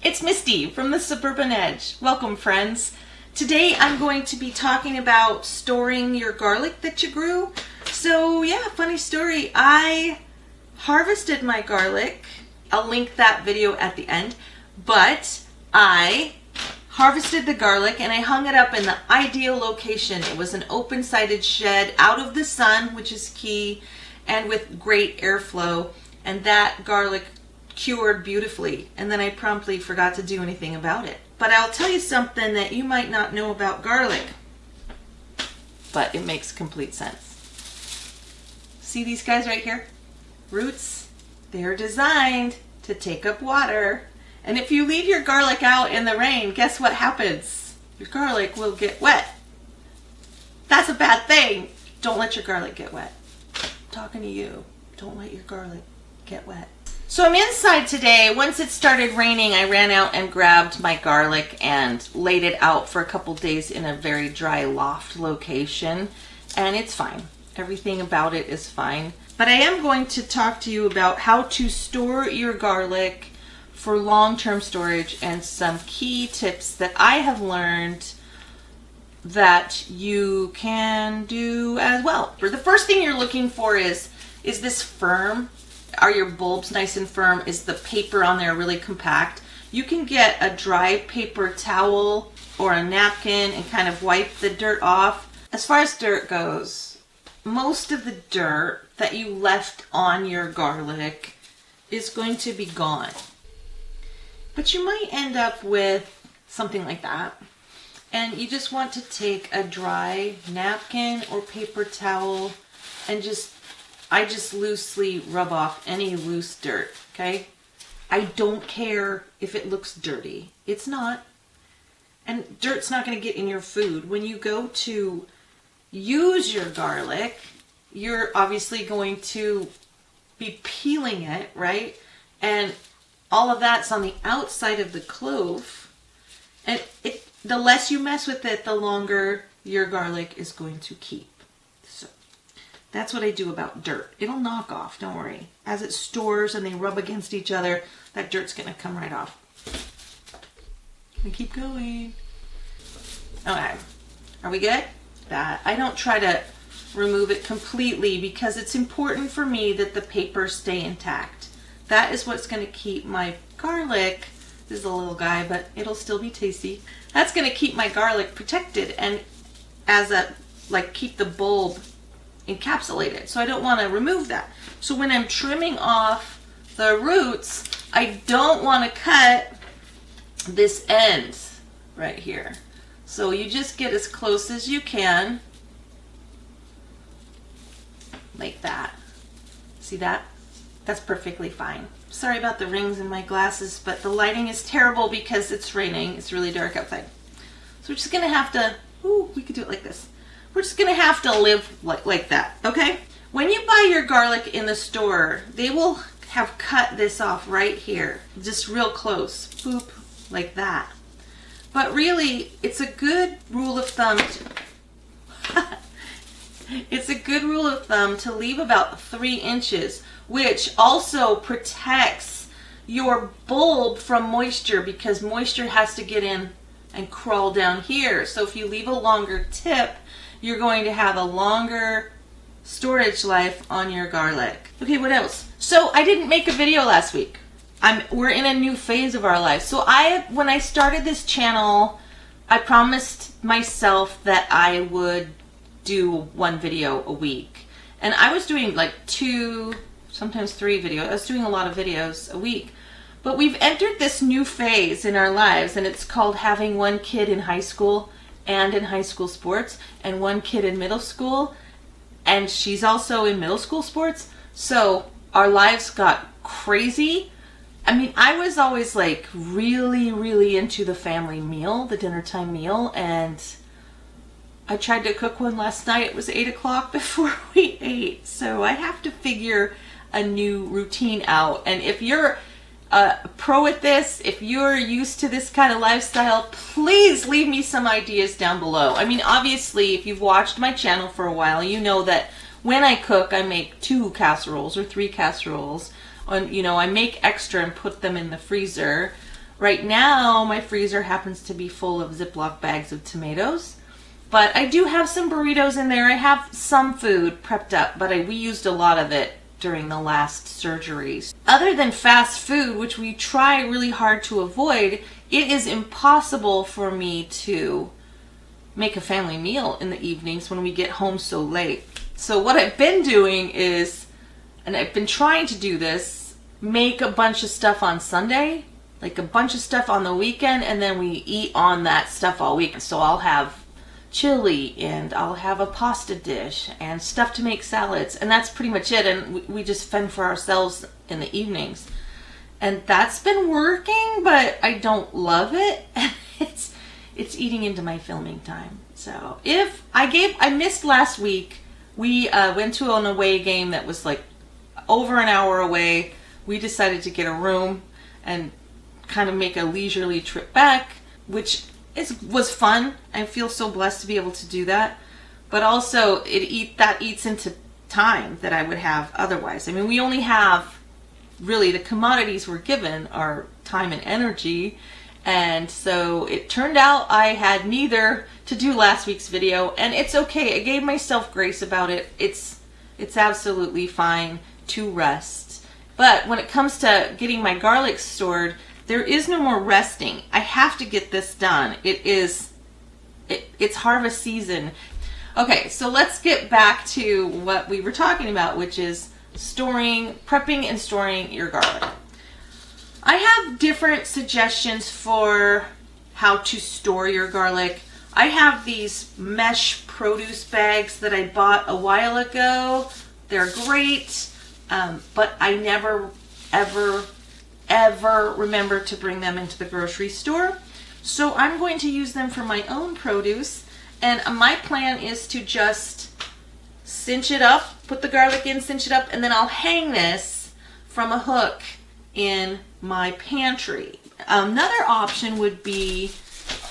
It's Misty from the Suburban Edge. Welcome, friends. Today I'm going to be talking about storing your garlic that you grew. So yeah, funny story. I harvested my garlic. I'll link that video at the end. But I harvested the garlic and I hung it up in the ideal location. It was an open-sided shed out of the sun, which is key, and with great airflow. And that garlic cured beautifully, and then I promptly forgot to do anything about it. But I'll tell you something that you might not know about garlic, but it makes complete sense. See these guys right here? Roots. They're designed to take up water. And if you leave your garlic out in the rain, guess what happens? Your garlic will get wet. That's a bad thing. Don't let your garlic get wet. I'm talking to you. Don't let your garlic get wet. So I'm inside today. Once it started raining, I ran out and grabbed my garlic and laid it out for a couple days in a very dry loft location. And it's fine. Everything about it is fine. But I am going to talk to you about how to store your garlic for long-term storage and some key tips that I have learned that you can do as well. The first thing you're looking for is this firm? Are your bulbs nice and firm? Is the paper on there really compact? You can get a dry paper towel or a napkin and kind of wipe the dirt off. As far as dirt goes, most of the dirt that you left on your garlic is going to be gone. But you might end up with something like that. And you just want to take a dry napkin or paper towel and I just loosely rub off any loose dirt, okay? I don't care if it looks dirty. It's not. And dirt's not going to get in your food. When you go to use your garlic, you're obviously going to be peeling it, right? And all of that's on the outside of the clove. And the less you mess with it, the longer your garlic is going to keep. That's what I do about dirt. It'll knock off, don't worry. As it stores and they rub against each other, that dirt's gonna come right off. And keep going. Okay, are we good? I don't try to remove it completely because it's important for me that the papers stay intact. That is what's gonna keep my garlic, this is a little guy, but it'll still be tasty. That's gonna keep my garlic protected and keep the bulb encapsulated. So I don't want to remove that. So when I'm trimming off the roots, I don't want to cut this end right here. So you just get as close as you can, like that. See that? That's perfectly fine. Sorry about the rings in my glasses, but the lighting is terrible because it's raining. It's really dark outside. So we're just gonna have to, we could do it like this. We're just going to have to live like that, okay? When you buy your garlic in the store, they will have cut this off right here, just real close, boop, like that. But really, it's a good rule of thumb to leave about 3 inches, which also protects your bulb from moisture because moisture has to get in and crawl down here. So if you leave a longer tip, you're going to have a longer storage life on your garlic. Okay, what else? So I didn't make a video last week. We're in a new phase of our life. So when I started this channel, I promised myself that I would do 1 video a week. And I was doing like 2, sometimes 3 videos. I was doing a lot of videos a week. But we've entered this new phase in our lives, and it's called having 1 kid in high school and in high school sports, and 1 kid in middle school, and she's also in middle school sports. So our lives got crazy. I mean, I was always like really, really into the family meal, the dinner time meal, and I tried to cook one last night. It was 8 o'clock before we ate. So I have to figure a new routine out. And if you're pro at this, if you're used to this kind of lifestyle, please leave me some ideas down below. I mean, obviously, if you've watched my channel for a while, you know that when I cook, I make 2 casseroles or 3 casseroles. I make extra and put them in the freezer. Right now, my freezer happens to be full of Ziploc bags of tomatoes. But I do have some burritos in there. I have some food prepped up, but we used a lot of it during the last surgeries. Other than fast food, which we try really hard to avoid, it is impossible for me to make a family meal in the evenings when we get home so late. So what I've been doing is, and I've been trying to do this, make a bunch of stuff on Sunday, like a bunch of stuff on the weekend, and then we eat on that stuff all week. So I'll have chili and I'll have a pasta dish and stuff to make salads, and that's pretty much it. And we just fend for ourselves in the evenings, and that's been working, but I don't love it. it's eating into my filming time. So if I missed last week, we went to an away game that was like over an hour away. We decided to get a room and kind of make a leisurely trip back, which was fun. I feel so blessed to be able to do that. But also that eats into time that I would have otherwise. I mean, we only have, really, the commodities we're given are time and energy. And so it turned out I had neither to do last week's video, and it's okay. I gave myself grace about it. It's absolutely fine to rest. But when it comes to getting my garlic stored, there is no more resting. I have to get this done. It's harvest season. Okay, so let's get back to what we were talking about, which is prepping and storing your garlic. I have different suggestions for how to store your garlic. I have these mesh produce bags that I bought a while ago. They're great, but I never, ever remember to bring them into the grocery store. So I'm going to use them for my own produce, and my plan is to just cinch it up, put the garlic in, cinch it up, and then I'll hang this from a hook in my pantry. Another option would be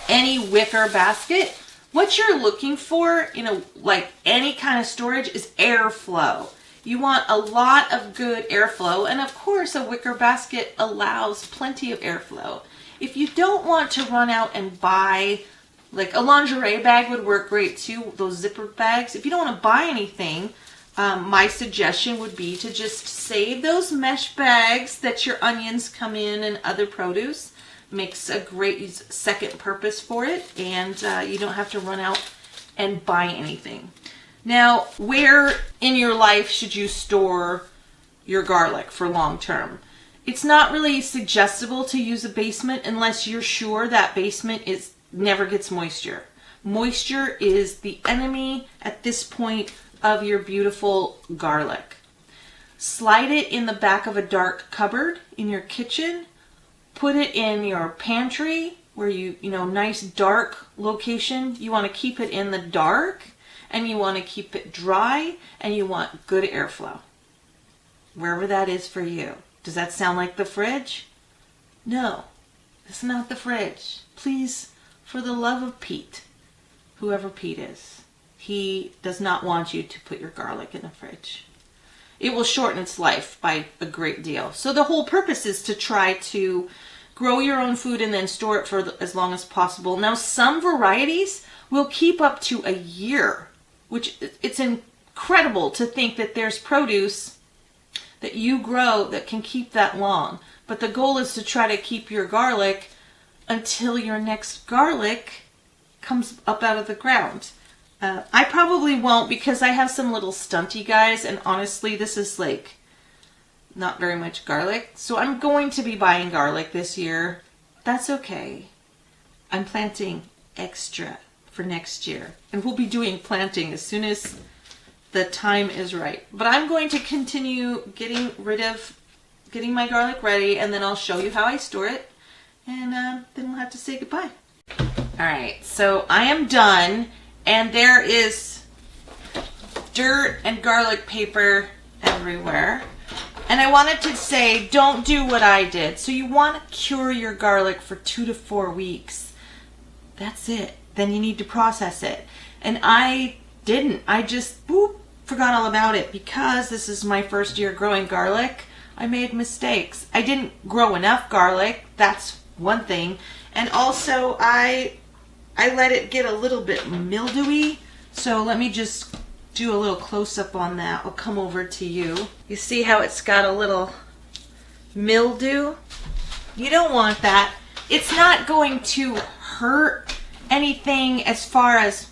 any wicker basket. What you're looking for in like any kind of storage is airflow. You want a lot of good airflow, and of course a wicker basket allows plenty of airflow. If you don't want to run out and buy, like a lingerie bag would work great too, those zipper bags. If you don't want to buy anything, my suggestion would be to just save those mesh bags that your onions come in and other produce. Makes a great second purpose for it, and you don't have to run out and buy anything. Now, where in your life should you store your garlic for long term? It's not really suggestible to use a basement unless you're sure that basement never gets moisture. Moisture is the enemy at this point of your beautiful garlic. Slide it in the back of a dark cupboard in your kitchen. Put it in your pantry where nice dark location. You want to keep it in the dark, and you want to keep it dry, and you want good airflow. Wherever that is for you. Does that sound like the fridge? No, it's not the fridge. Please, for the love of Pete, whoever Pete is, he does not want you to put your garlic in the fridge. It will shorten its life by a great deal. So the whole purpose is to try to grow your own food and then store it for as long as possible. Now, some varieties will keep up to a year, which it's incredible to think that there's produce that you grow that can keep that long. But the goal is to try to keep your garlic until your next garlic comes up out of the ground. I probably won't, because I have some little stunty guys, and honestly, this is like not very much garlic. So I'm going to be buying garlic this year. That's okay. I'm planting extra for next year, and we'll be doing planting as soon as the time is right. But I'm going to continue getting my garlic ready, and then I'll show you how I store it, and then we'll have to say goodbye. All right, so I am done, and there is dirt and garlic paper everywhere. And I wanted to say, don't do what I did. So you want to cure your garlic for 2 to 4 weeks. That's it. Then you need to process it. And I didn't. I just forgot all about it, because this is my first year growing garlic. I made mistakes. I didn't grow enough garlic. That's one thing. And also I let it get a little bit mildewy. So let me just do a little close-up on that. I'll come over to you. You see how it's got a little mildew? You don't want that. It's not going to hurt anything as far as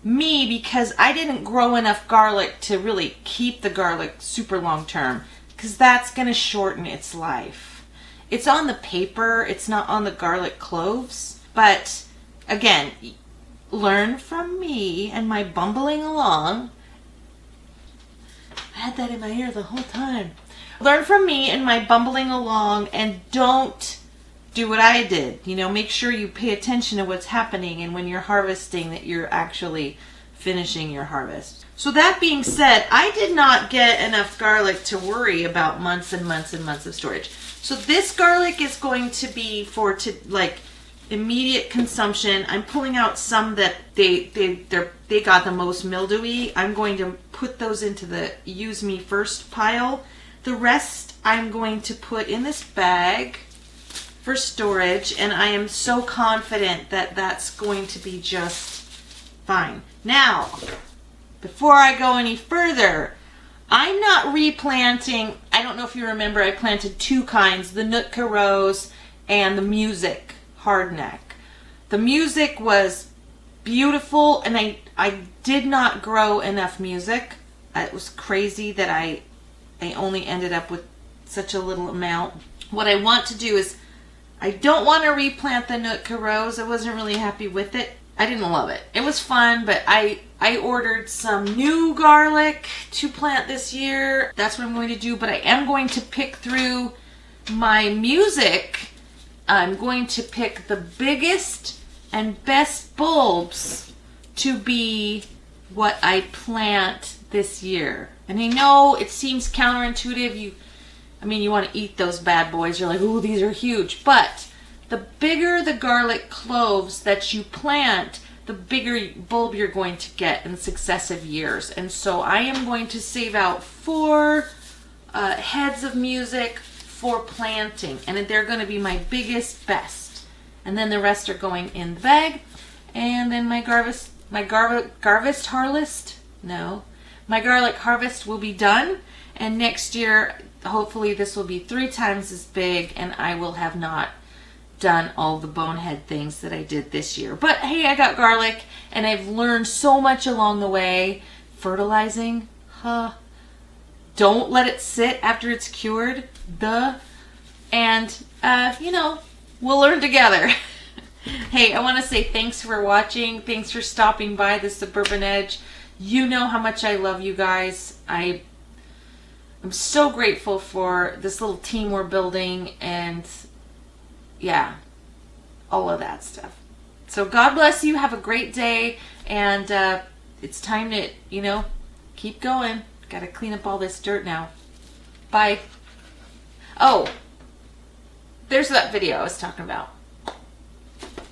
me, because I didn't grow enough garlic to really keep the garlic super long term, because that's going to shorten its life. It's on the paper, it's not on the garlic cloves. But again, learn from me and my bumbling along. I had that in my ear the whole time. Learn from me and my bumbling along, and don't do what I did. You know, make sure you pay attention to what's happening, and when you're harvesting that you're actually finishing your harvest. So that being said, I did not get enough garlic to worry about months and months and months of storage. So this garlic is going to be for immediate consumption. I'm pulling out some that they got the most mildewy. I'm going to put those into the use me first pile. The rest I'm going to put in this bag for storage, and I am so confident that that's going to be just fine. Now, before I go any further, I'm not replanting. I don't know if you remember, I planted two kinds, the Nootka Rose and the Music Hardneck. The Music was beautiful, and I did not grow enough Music. It was crazy that I only ended up with such a little amount. What I want to do is, I don't want to replant the Nootka Rose. I wasn't really happy with it. I didn't love it. It was fun, but I ordered some new garlic to plant this year. That's what I'm going to do, but I am going to pick through my Music. I'm going to pick the biggest and best bulbs to be what I plant this year. And I know it seems counterintuitive. You want to eat those bad boys. You're like, ooh, these are huge. But the bigger the garlic cloves that you plant, the bigger bulb you're going to get in successive years. And so I am going to save out 4 heads of Music for planting. And they're going to be my biggest, best. And then the rest are going in the bag. And then my garlic harvest will be done. And next year, hopefully this will be 3 times as big, and I will have not done all the bonehead things that I did this year. But hey, I got garlic, and I've learned so much along the way. Fertilizing, don't let it sit after it's cured, and we'll learn together. Hey, I want to say thanks for watching. Thanks for stopping by the Suburban Edge. You know how much I love you guys. I'm so grateful for this little team we're building, and yeah, all of that stuff. So God bless you. Have a great day, and it's time to, keep going. Got to clean up all this dirt now. Bye. Oh, there's that video I was talking about.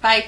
Bye.